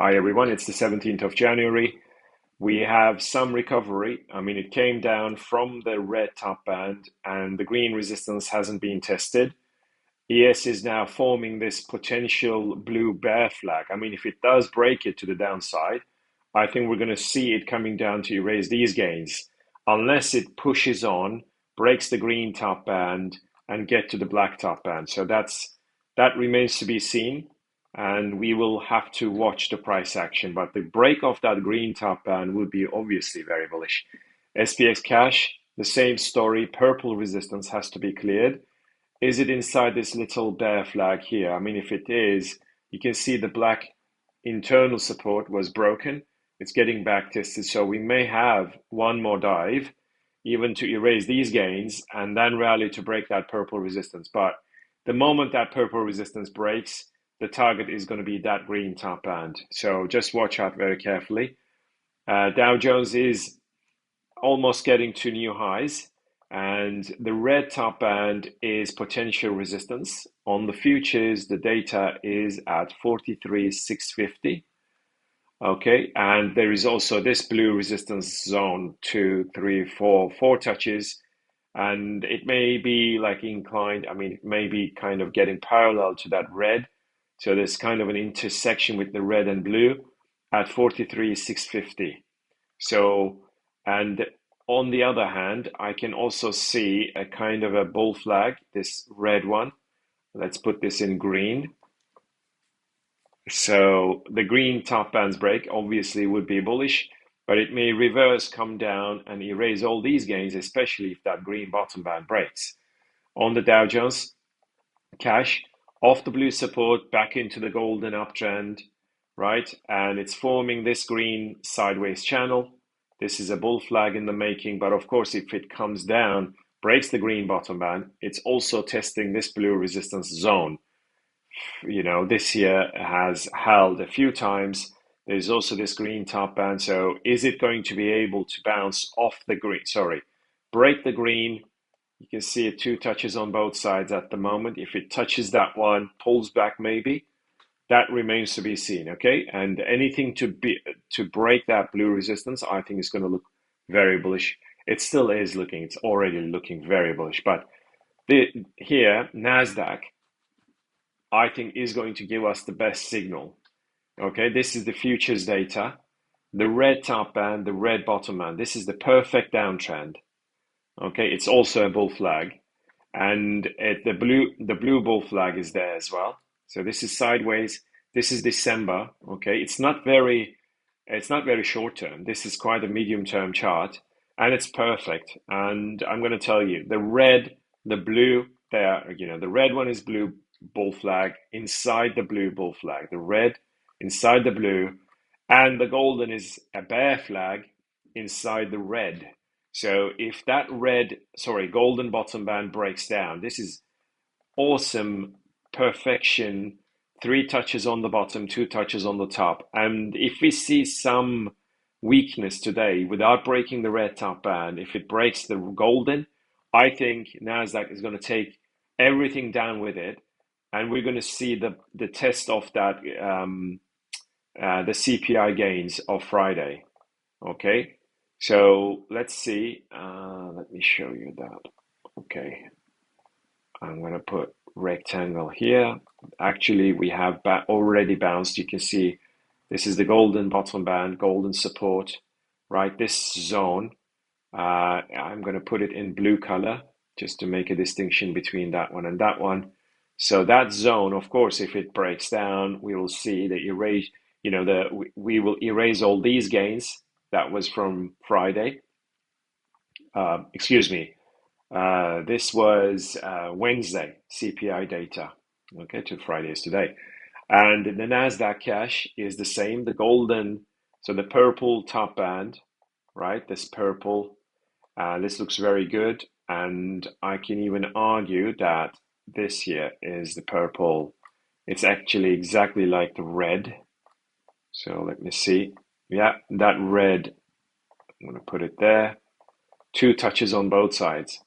Hi everyone, it's the 17th of January. We have some recovery. I mean, it came down from the red top band and the green resistance hasn't been tested. ES is now forming this potential blue bear flag. I mean, if it does break it to the downside, I think we're going to see it coming down to erase these gains, unless it pushes on, breaks the green top band, and get to the black top band. So that remains to be seen, and we will have to watch the price action. But the break of that green top band would be obviously very bullish. SPX cash, the same story. Purple resistance has to be cleared. Is it inside this little bear flag here? I mean, if it is, you can see the black internal support was broken. It's getting back tested, so we may have one more dive even to erase these gains and then rally to break that purple resistance. But the moment that purple resistance breaks, the target is going to be that green top band. So just watch out very carefully. Dow Jones is almost getting to new highs, and the red top band is potential resistance. On the futures, the data is at 43,650. Okay, and there is also this blue resistance zone, 2, 3, 4, 4 touches, and it may be like inclined. I mean, it may be kind of getting parallel to that red. So there's kind of an intersection with the red and blue at 43,650. So, and on the other hand, I can also see a kind of a bull flag, this red one. Let's put this in green. So the green top bands break obviously would be bullish, but it may reverse, come down and erase all these gains, especially if that green bottom band breaks. On the Dow Jones, cash off the blue support back into the golden uptrend, right? And it's forming this green sideways channel. This is a bull flag in the making, but of course, if it comes down, breaks the green bottom band, it's also testing this blue resistance zone. You know, this year has held a few times. There's also this green top band. So is it going to be able to bounce off the green? Sorry, break the green. You can see it 2 touches on both sides at the moment. If it touches that one, pulls back maybe, that remains to be seen. Okay, and anything to break that blue resistance, I think is going to look very bullish. It still is looking. It's already looking very bullish. But here, Nasdaq, I think is going to give us the best signal. Okay, this is the futures data, the red top band, the red bottom band. This is the perfect downtrend. Okay, it's also a bull flag, and the blue bull flag is there as well. So this is sideways. This is December. Okay, it's not very short term. This is quite a medium term chart, and it's perfect. And I'm going to tell you, the red, the blue, there. You know, the red one is blue bull flag inside the blue bull flag. The red inside the blue, and the golden is a bear flag inside the red. So if that golden bottom band breaks down, this is awesome perfection. 3 touches on the bottom, 2 touches on the top. And if we see some weakness today without breaking the red top band, if it breaks the golden, I think Nasdaq is going to take everything down with it, and we're going to see the test of that the CPI gains of Friday. Okay, so let's see. Let me show you that. Okay, I'm going to put rectangle here. Actually, we have already bounced. You can see this is the golden bottom band, golden support, right? This zone. I'm going to put it in blue color just to make a distinction between that one and that one. So that zone, of course, if it breaks down, we will see the erase. You know, we will erase all these gains. That was from Friday. Excuse me. This was Wednesday CPI data. Okay, to Friday is today. And the Nasdaq cash is the same. The golden, so the purple top band, right? This purple. This looks very good, and I can even argue that this here is the purple. It's actually exactly like the red. So let me see. Yeah, that red, I'm going to put it there. 2 touches on both sides.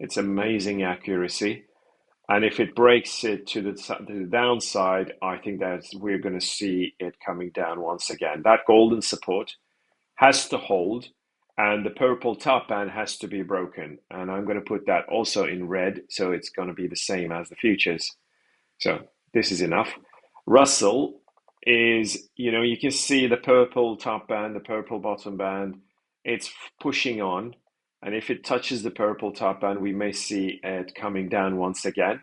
It's amazing accuracy. And if it breaks it to the downside, I think that we're going to see it coming down once again. That golden support has to hold, and the purple top band has to be broken. And I'm going to put that also in red, so it's going to be the same as the futures. So this is enough. Russell is, you can see the purple top band, the purple bottom band. It's pushing on. And if it touches the purple top band, we may see it coming down once again.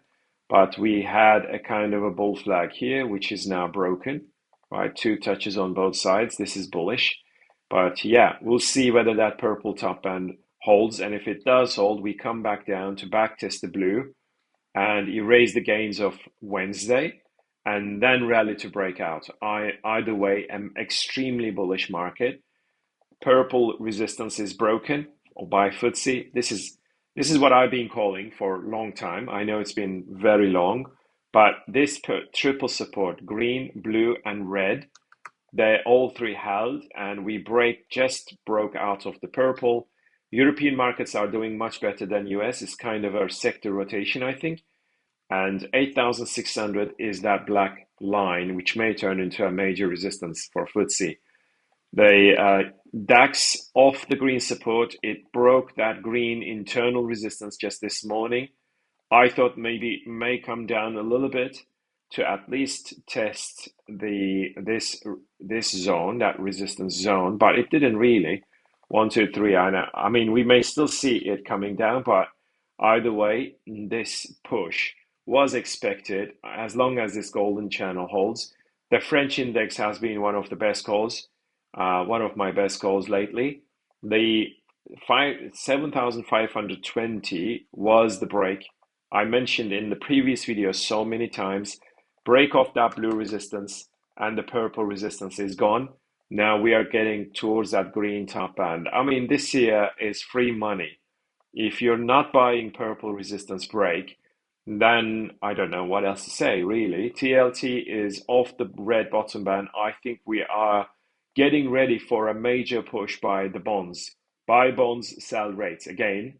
But we had a kind of a bull flag here, which is now broken, right? Two touches on both sides. This is bullish. But yeah, we'll see whether that purple top band holds. And if it does hold, we come back down to backtest the blue and erase the gains of Wednesday and then rally to break out. Either way, an extremely bullish market. Purple resistance is broken or by FTSE. This is what I've been calling for a long time. I know it's been very long, but this triple support, green, blue, and red, they all three held, and we just broke out of the purple. European markets are doing much better than US. It's kind of a sector rotation, I think. And 8,600 is that black line, which may turn into a major resistance for FTSE. The DAX off the green support, it broke that green internal resistance just this morning. I thought maybe it may come down a little bit to at least test this zone, that resistance zone, but it didn't really. 1, 2, 3. I mean, we may still see it coming down, but either way, this push was expected as long as this golden channel holds. The French index has been one of the best calls, one of my best calls lately. The 7,520 was the break. I mentioned in the previous video so many times, break off that blue resistance and the purple resistance is gone. Now we are getting towards that green top band. I mean, this here is free money. If you're not buying purple resistance break, then I don't know what else to say, really. TLT is off the red bottom band. I think we are getting ready for a major push by the bonds. Buy bonds, sell rates again.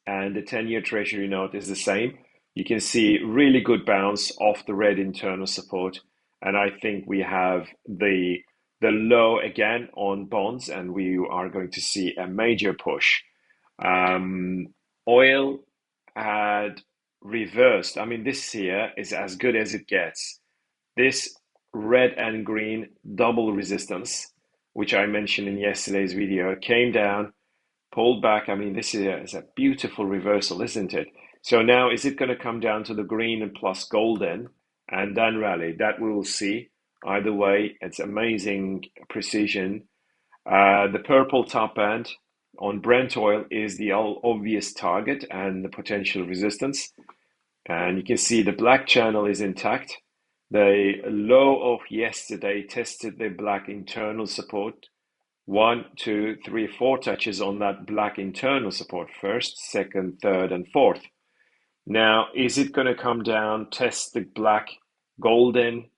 And the 10-year Treasury note is the same. You can see really good bounce off the red internal support. And I think we have the low again on bonds, and we are going to see a major push. Oil had reversed. I mean, this here is as good as it gets. This red and green double resistance, which I mentioned in yesterday's video, came down, pulled back. I mean, this is a beautiful reversal, isn't it? So now, is it going to come down to the green and plus golden and then rally? That we will see. Either way, it's amazing precision. The purple top band on Brent oil is the obvious target and the potential resistance. And you can see the black channel is intact. The low of yesterday tested the black internal support. 1, 2, 3, 4 touches on that black internal support first, second, third, and fourth. Now, is it going to come down, test the black golden?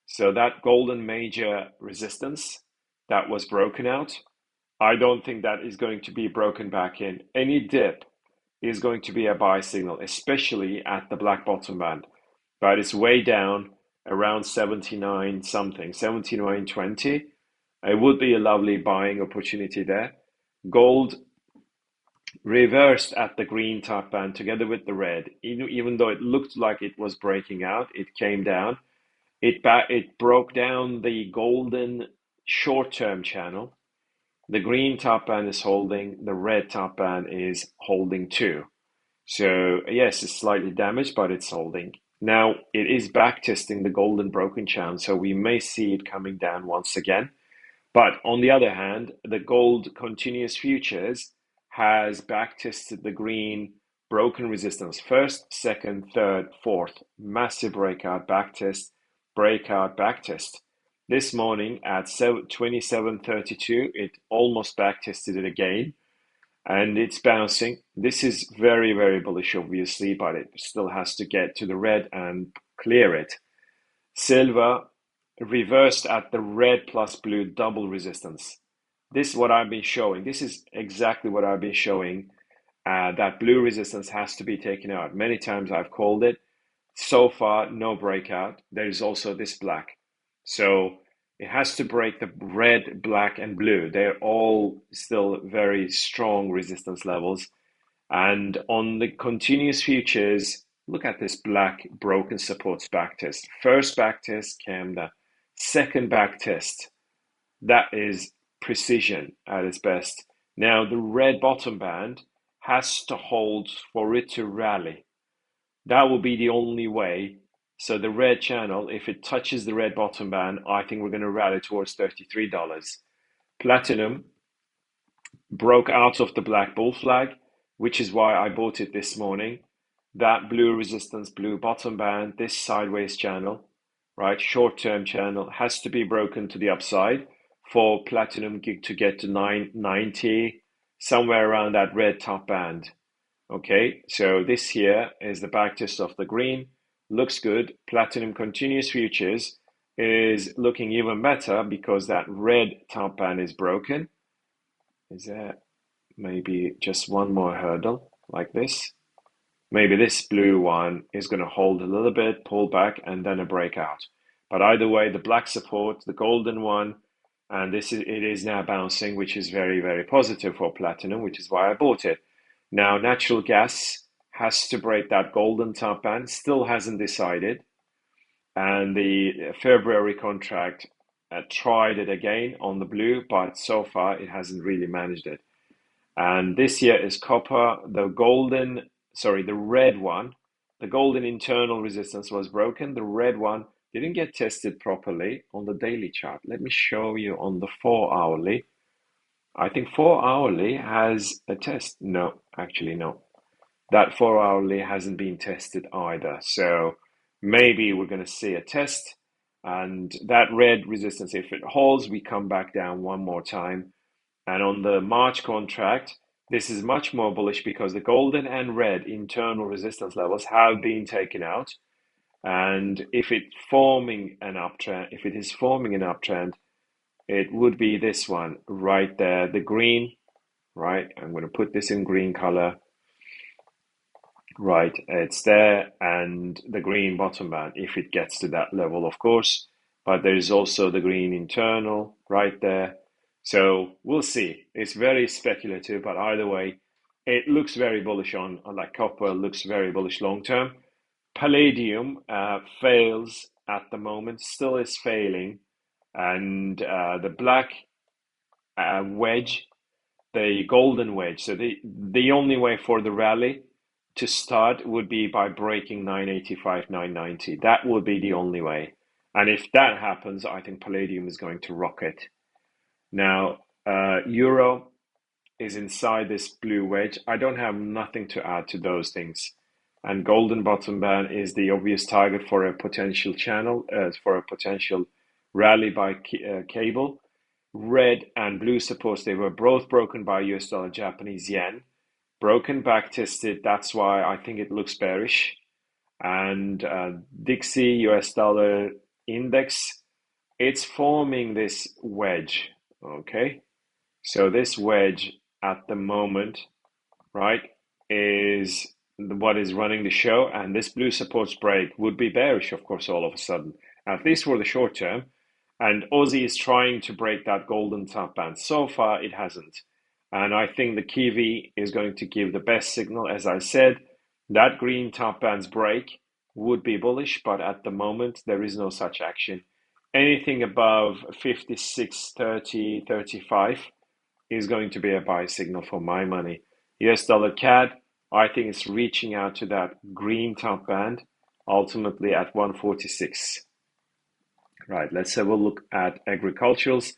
So that golden major resistance that was broken out, I don't think that is going to be broken back in. Any dip is going to be a buy signal, especially at the black bottom band. But it's way down around 79 something, 79.20. It would be a lovely buying opportunity there. Gold reversed at the green top band together with the red. Even though it looked like it was breaking out, it came down. It broke down the golden short-term channel. The green top band is holding, the red top band is holding too. So yes, it's slightly damaged, but it's holding. Now it is back testing the golden broken channel, so we may see it coming down once again. But on the other hand, the gold continuous futures has back tested the green broken resistance. First, second, third, fourth, massive breakout, backtest, breakout, backtest. This morning at 27.32, it almost backtested it again, and it's bouncing. This is very, very bullish, obviously, but it still has to get to the red and clear it. Silver reversed at the red plus blue double resistance. This is what I've been showing. This is exactly what I've been showing. That blue resistance has to be taken out. Many times I've called it. So far, no breakout. There is also this black. So it has to break the red, black, and blue. They're all still very strong resistance levels. And on the continuous futures, look at this black broken supports backtest. First backtest came the second backtest. That is precision at its best. Now the red bottom band has to hold for it to rally. That will be the only way. So the red channel, if it touches the red bottom band, I think we're going to rally towards $33. Platinum broke out of the black bull flag, which is why I bought it this morning. That blue resistance, blue bottom band, this sideways channel, right, short-term channel, has to be broken to the upside for platinum to get to 990, somewhere around that red top band. Okay, so this here is the backtest of the green. Looks good. Platinum continuous futures is looking even better because that red top band is broken. Is there maybe just one more hurdle like this? Maybe this blue one is going to hold a little bit, pull back, and then a breakout. But either way, the black support, the golden one, and it is now bouncing, which is very, very positive for platinum, which is why I bought it. Now, natural gas has to break that golden top band, still hasn't decided. And the February contract tried it again on the blue, but so far it hasn't really managed it. And this here is copper, the red one. The golden internal resistance was broken. The red one didn't get tested properly on the daily chart. Let me show you on the 4-hourly. I think 4-hourly has a test. No, actually, no. That 4-hourly hasn't been tested either. So maybe we're going to see a test. And that red resistance, if it holds, we come back down one more time. And on the March contract, this is much more bullish because the golden and red internal resistance levels have been taken out. And if it is forming an uptrend, it would be this one right there, the green, right? I'm going to put this in green color. Right, it's there, and the green bottom band, if it gets to that level, of course. But there is also the green internal right there. So we'll see. It's very speculative, but either way, it looks very bullish on like copper, looks very bullish long term. Palladium fails at the moment, still is failing. And the black wedge, the golden wedge. So the only way for the rally to start would be by breaking 985, 990. That would be the only way. And if that happens, I think palladium is going to rocket. Now, euro is inside this blue wedge. I don't have nothing to add to those things. And golden bottom band is the obvious target for a potential channel, for a potential rally by cable. Red and blue supports, they were both broken by US dollar, Japanese yen. Broken, back tested. That's why I think it looks bearish. And Dixie US dollar index, it's forming this wedge. Okay, so this wedge at the moment, right, is what is running the show. And this blue supports break would be bearish, of course, all of a sudden, at least for the short term. And Aussie is trying to break that golden top band. So far, it hasn't. And I think the Kiwi is going to give the best signal. As I said, that green top band's break would be bullish, but at the moment, there is no such action. Anything above 56, 30, 35 is going to be a buy signal for my money. US dollar CAD, I think it's reaching out to that green top band, ultimately at 146. Right, let's have a look at agriculturals.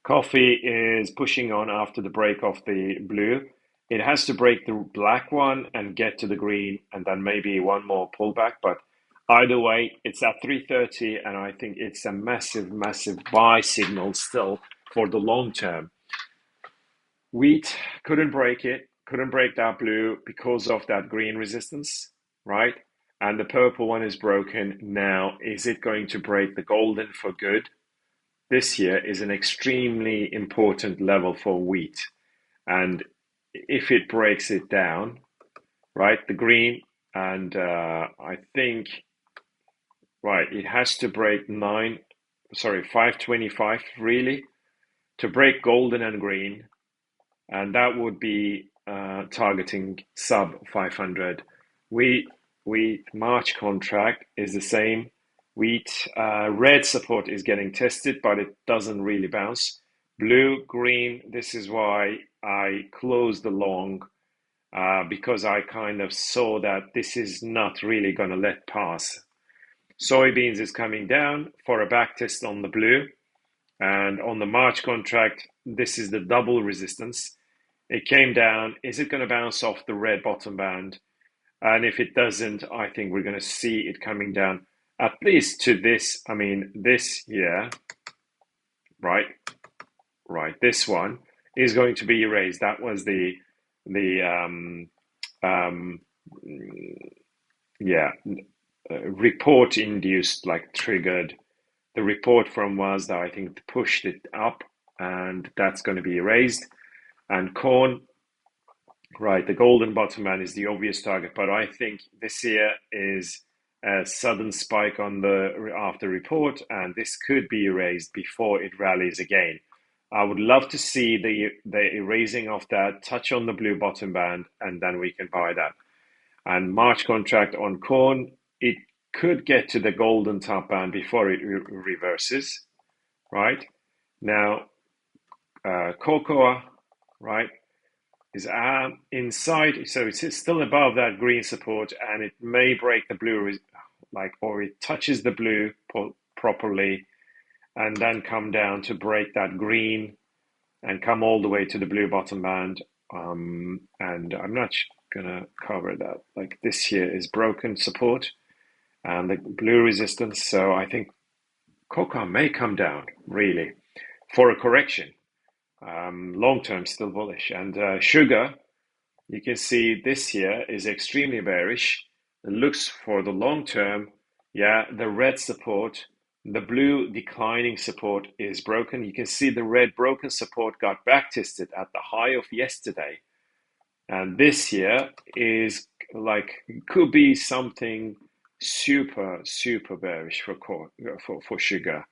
Coffee is pushing on after the break of the blue. It has to break the black one and get to the green, and then maybe one more pullback. But either way, it's at 330, and I think it's a massive, massive buy signal still for the long term. Wheat couldn't break it, couldn't break that blue because of that green resistance, right? And the purple one is broken. Now, is it going to break the golden for good? This year is an extremely important level for wheat. And if it breaks it down, right, the green, and I think, right, it has to break 525 really to break golden and green, and that would be targeting sub 500. Wheat March contract is the same. Wheat red support is getting tested, but it doesn't really bounce. Blue, green, this is why I closed the long, because I kind of saw that this is not really going to let pass. Soybeans is coming down for a back test on the blue, and on the March contract, this is the double resistance. It came down. Is it going to bounce off the red bottom band? And if it doesn't, I think we're going to see it coming down at least to this. I mean, this here, right? Right. This one is going to be erased. That was the um, yeah, report induced, like triggered. The report from was that I think pushed it up, and that's going to be erased. And corn, right, the golden bottom band is the obvious target, but I think this year is a sudden spike on the after report, and this could be erased before it rallies again. I would love to see the erasing of that, touch on the blue bottom band, and then we can buy that. And March contract on corn, it could get to the golden top band before it reverses, right? Now, cocoa, right, is inside, so it's still above that green support, and it may break the blue, like, or it touches the blue properly, and then come down to break that green and come all the way to the blue bottom band. And I'm not gonna cover that. Like, this here is broken support and the blue resistance, so I think cocoa may come down really for a correction. Long term, still bullish. And sugar, you can see this year is extremely bearish. It looks for the long term. Yeah, the red support, the blue declining support is broken. You can see the red broken support got back tested at the high of yesterday. And this year is like, could be something super, super bearish for sugar,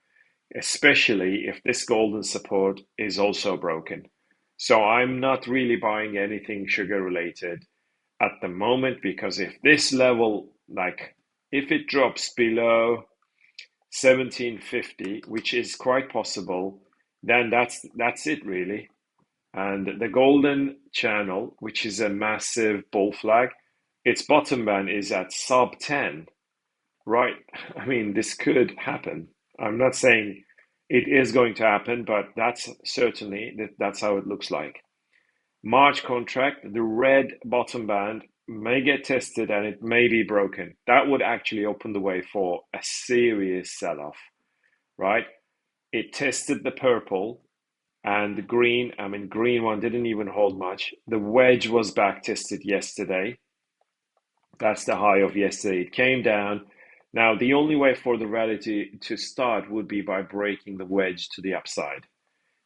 especially if this golden support is also broken. So I'm not really buying anything sugar related at the moment, because if this level, like, if it drops below 1750, which is quite possible, then that's it really. And the golden channel, which is a massive bull flag, its bottom band is at sub 10, right? I mean, this could happen. I'm not saying it is going to happen, but that's certainly that's how it looks like. March contract, the red bottom band may get tested and it may be broken. That would actually open the way for a serious sell-off, right? It tested the purple and the green. I mean, green one didn't even hold much. The wedge was back tested yesterday. That's the high of yesterday. It came down. Now, the only way for the rally to start would be by breaking the wedge to the upside.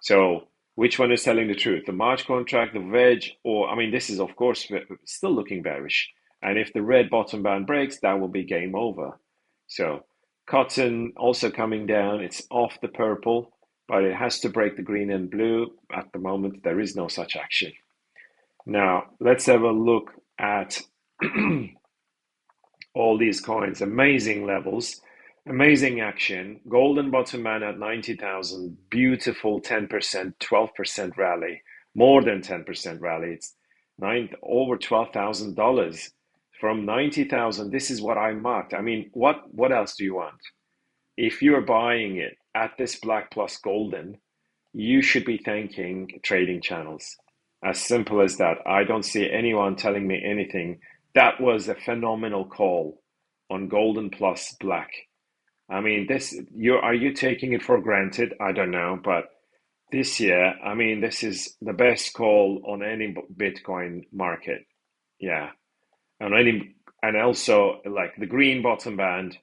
So, which one is telling the truth? The March contract, the wedge, or, I mean, this is, of course, still looking bearish. And if the red bottom band breaks, that will be game over. So, cotton also coming down. It's off the purple, but it has to break the green and blue. At the moment, there is no such action. Now, let's have a look at all these coins. Amazing levels, amazing action. Golden bottom man at 90,000. Beautiful 10%, 12% rally. More than 10% rally. It's over $12,000 from 90,000. This is what I marked. I mean, what else do you want? If you're buying it at this black plus golden, you should be thanking trading channels. As simple as that. I don't see anyone telling me anything. That was a phenomenal call on golden plus black. I mean, are you taking it for granted? I don't know, but this year, I mean, this is the best call on any Bitcoin market. Yeah, and also like the green bottom band,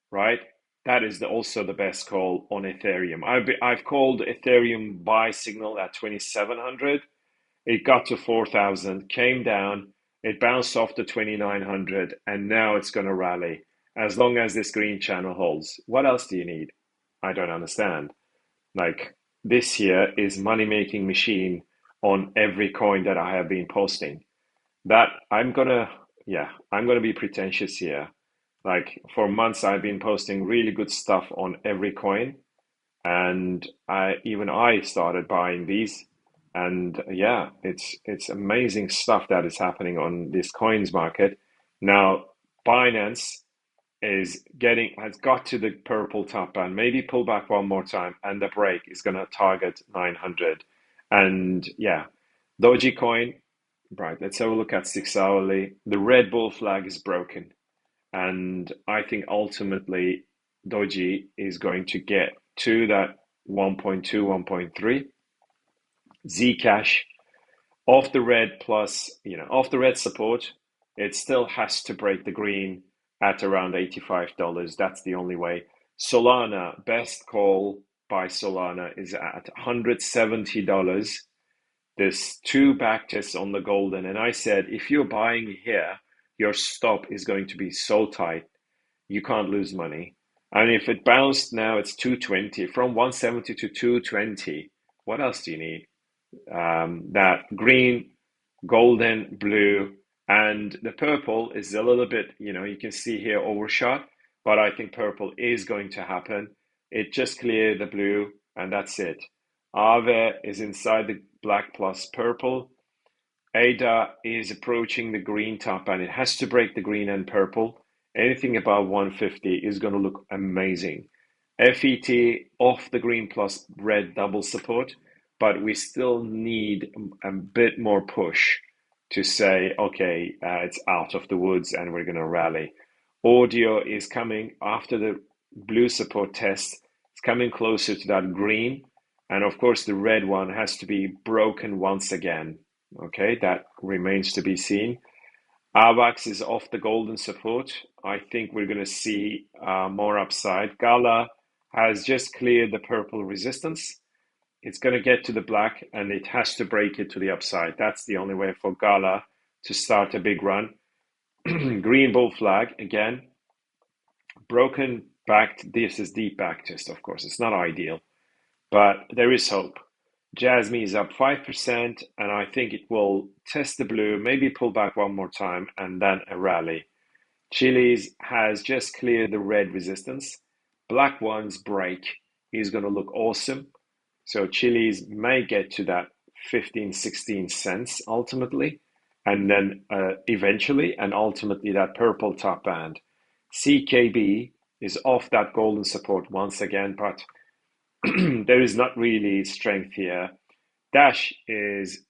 right? That is also the best call on Ethereum. I've called Ethereum buy signal at 2,700. It got to 4,000, came down, it bounced off to 2,900, and now it's going to rally as long as this green channel holds. What else do you need? I don't understand. Like, this here is money-making machine on every coin that I have been posting. That I'm gonna be pretentious here. Like, for months I've been posting really good stuff on every coin, and I started buying these, and yeah, it's amazing stuff that is happening on this coins market. Now, Binance has got to the purple top band, maybe pull back one more time, and the break is going to target 900. And yeah, Dogecoin, right, let's have a look at 6 hourly. The red bull flag is broken, and I think ultimately Doji is going to get to that 1.2, 1.3. Zcash off the red plus, off the red support, it still has to break the green at around $85. That's the only way. Solana, best call by Solana is at $170. There's two backtests on the golden, and I said if you're buying here, your stop is going to be so tight, you can't lose money. And if it bounced now, it's 220 from 170 to 220. What else do you need? That green, golden, blue, and the purple is a little bit, you can see here overshot, but I think purple is going to happen. It just cleared the blue, and that's it. Aave is inside the black plus purple. ADA is approaching the green top, and it has to break the green and purple. Anything above 150 is going to look amazing. FET off the green plus red double support, but we still need a bit more push to say, okay, it's out of the woods and we're going to rally. Audio is coming after the blue support test. It's coming closer to that green. And of course, the red one has to be broken once again. Okay, that remains to be seen. AVAX is off the golden support. I think we're going to see more upside. Gala has just cleared the purple resistance. It's going to get to the black, and it has to break it to the upside. That's the only way for Gala to start a big run. Green bull flag again. Broken back. This is deep backtest, of course. It's not ideal, but there is hope. Jasmine is up 5%, and I think it will test the blue, maybe pull back one more time, and then a rally. Chili's has just cleared the red resistance. Black one's break is going to look awesome. So Chili's may get to that 15, 16 cents ultimately, and then eventually, and ultimately that purple top band. CKB is off that golden support once again, but there is not really strength here. Dash is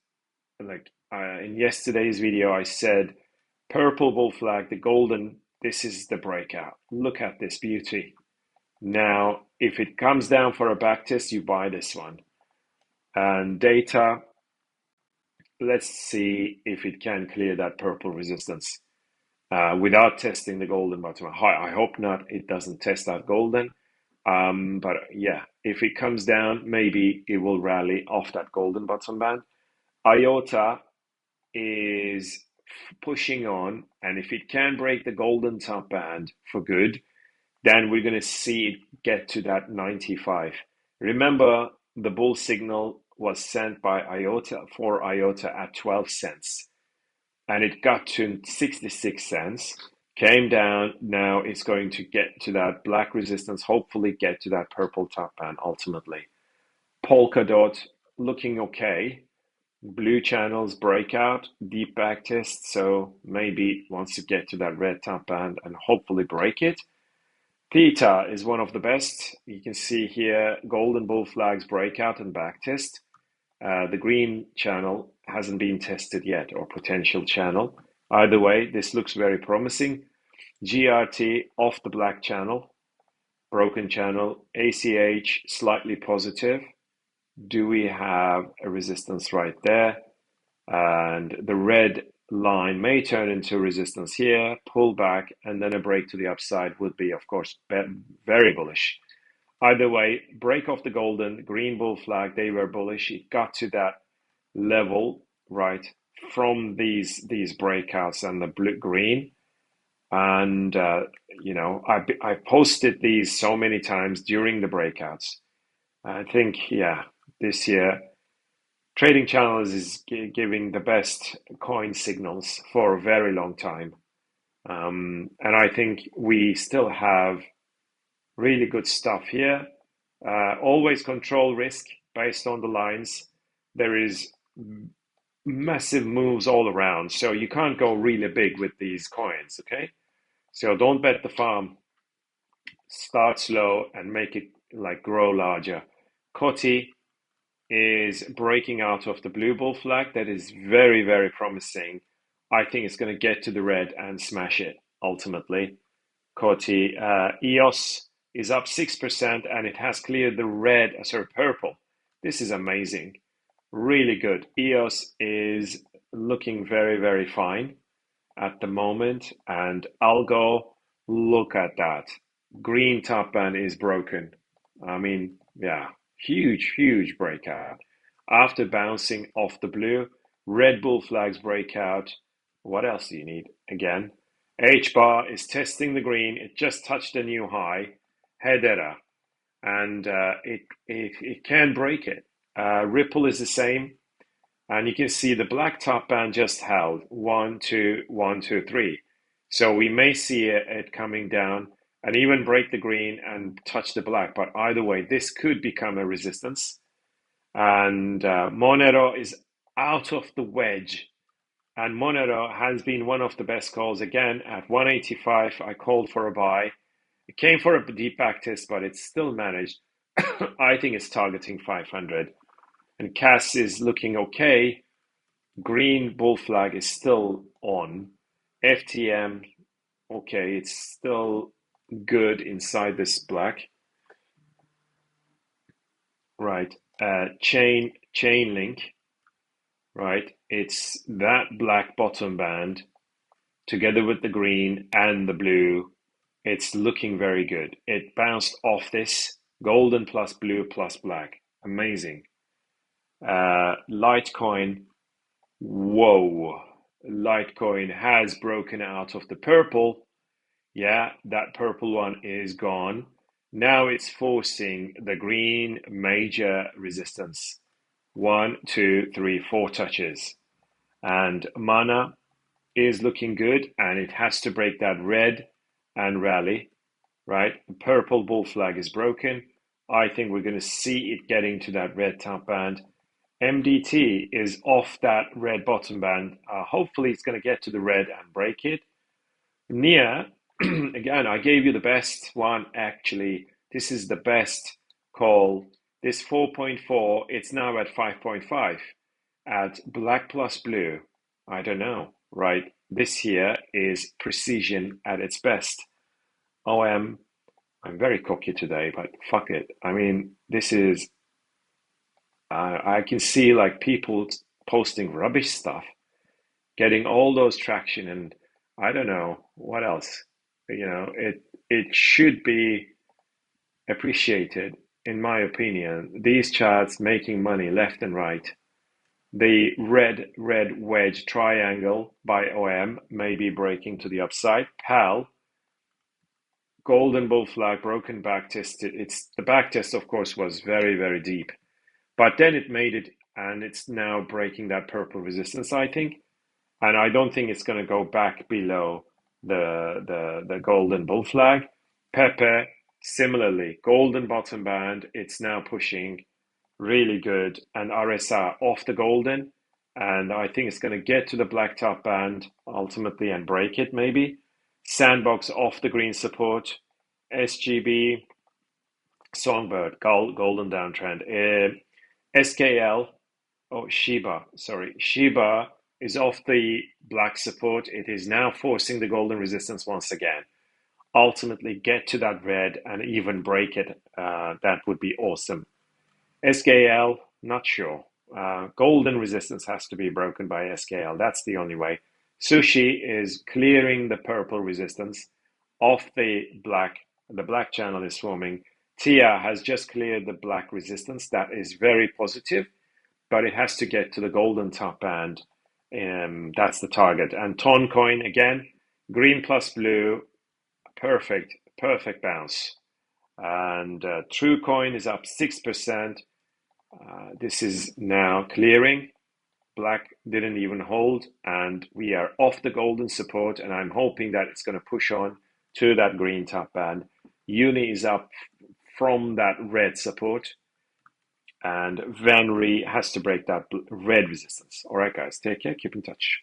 like in yesterday's video, I said purple bull flag, the golden, this is the breakout. Look at this beauty. Now, if it comes down for a backtest, you buy this one. And data, let's see if it can clear that purple resistance without testing the golden bottom. I hope not. It doesn't test that golden. But yeah, if it comes down, maybe it will rally off that golden bottom band. IOTA is pushing on, and if it can break the golden top band for good, then we're going to see it get to that 95. Remember, the bull signal was sent by IOTA for IOTA at 12 cents, and it got to 66 cents. Came down, now it's going to get to that black resistance, hopefully get to that purple top band ultimately. Polkadot looking okay. Blue channels breakout, deep back test, so maybe wants to get to that red top band and hopefully break it. Theta is one of the best. You can see here golden bull flags breakout and back test. The green channel hasn't been tested yet, or potential channel. Either way, this looks very promising. GRT off the black channel, broken channel. ACH slightly positive. Do we have a resistance right there? And the red line may turn into resistance here, pull back, and then a break to the upside would be, of course, very bullish. Either way, break off the golden, green bull flag, they were bullish. It got to that level right, from these breakouts and the blue green. And I posted these so many times during the breakouts. I think, yeah, this year trading channels is giving the best coin signals for a very long time. And I think we still have really good stuff here. Always control risk based on the lines. There is massive moves all around, so you can't go really big with these coins, okay? So don't bet the farm. Start slow and make it like grow larger. Coty is breaking out of the blue bull flag. That is very, very promising. I think it's going to get to the red and smash it ultimately. Coty, EOS is up 6% and it has cleared the red, sorry, purple. This is amazing. Really good. EOS is looking very, very fine at the moment. And I'll go look at that. Green top band is broken. I mean, yeah, huge, huge breakout. After bouncing off the blue, Red Bull flags breakout. What else do you need? Again, H bar is testing the green. It just touched a new high, Hedera, and it can break it. Ripple is the same, and you can see the black top band just held 1, 2, 1, 2, 3. So we may see it coming down and even break the green and touch the black. But either way, this could become a resistance. And Monero is out of the wedge. And Monero has been one of the best calls again at 185. I called for a buy. It came for a deep back test, but it's still managed. I think it's targeting 500. And CAS is looking okay. Green bull flag is still on. FTM, okay, it's still good inside this black. Right. Chain link, right? It's that black bottom band together with the green and the blue. It's looking very good. It bounced off this golden plus blue plus black. Amazing. Litecoin, whoa. Litecoin has broken out of the purple. Yeah, that purple one is gone. Now it's forcing the green major resistance. 1, 2, 3, 4 touches. And mana is looking good, and it has to break that red and rally, right? The purple bull flag is broken. I think we're going to see it getting to that red top band. MDT is off that red bottom band. Hopefully it's going to get to the red and break it. NIA, again, I gave you the best one actually. This is the best call. This 4.4, it's now at 5.5 at black plus blue. I don't know, right? This here is precision at its best. OM, I'm very cocky today, but fuck it. I mean, this is, I can see like people posting rubbish stuff, getting all those traction, and I don't know what else. It should be appreciated, in my opinion. These charts making money left and right. The red wedge triangle by OM may be breaking to the upside. PAL, golden bull flag, broken back test. It's the back test, of course, was very, very deep, but then it made it, and it's now breaking that purple resistance, I think. And I don't think it's going to go back below the golden bull flag. Pepe, similarly, golden bottom band. It's now pushing really good. And RSR off the golden. And I think it's going to get to the black top band ultimately and break it maybe. Sandbox off the green support. SGB, Songbird, golden downtrend. SKL, Shiba is off the black support. It is now forcing the golden resistance once again. Ultimately get to that red and even break it. That would be awesome. SKL, not sure. Golden resistance has to be broken by SKL. That's the only way. Sushi is clearing the purple resistance off the black. The black channel is forming. TIA has just cleared the black resistance. That is very positive. but it has to get to the golden top band. That's the target. And Ton coin again, green plus blue, perfect bounce. And True coin is up 6%. This is now clearing. Black didn't even hold, and we are off the golden support, and I'm hoping that it's going to push on to that green top band. Uni is up from that red support, and Venri has to break that red resistance. All right, guys, take care, keep in touch.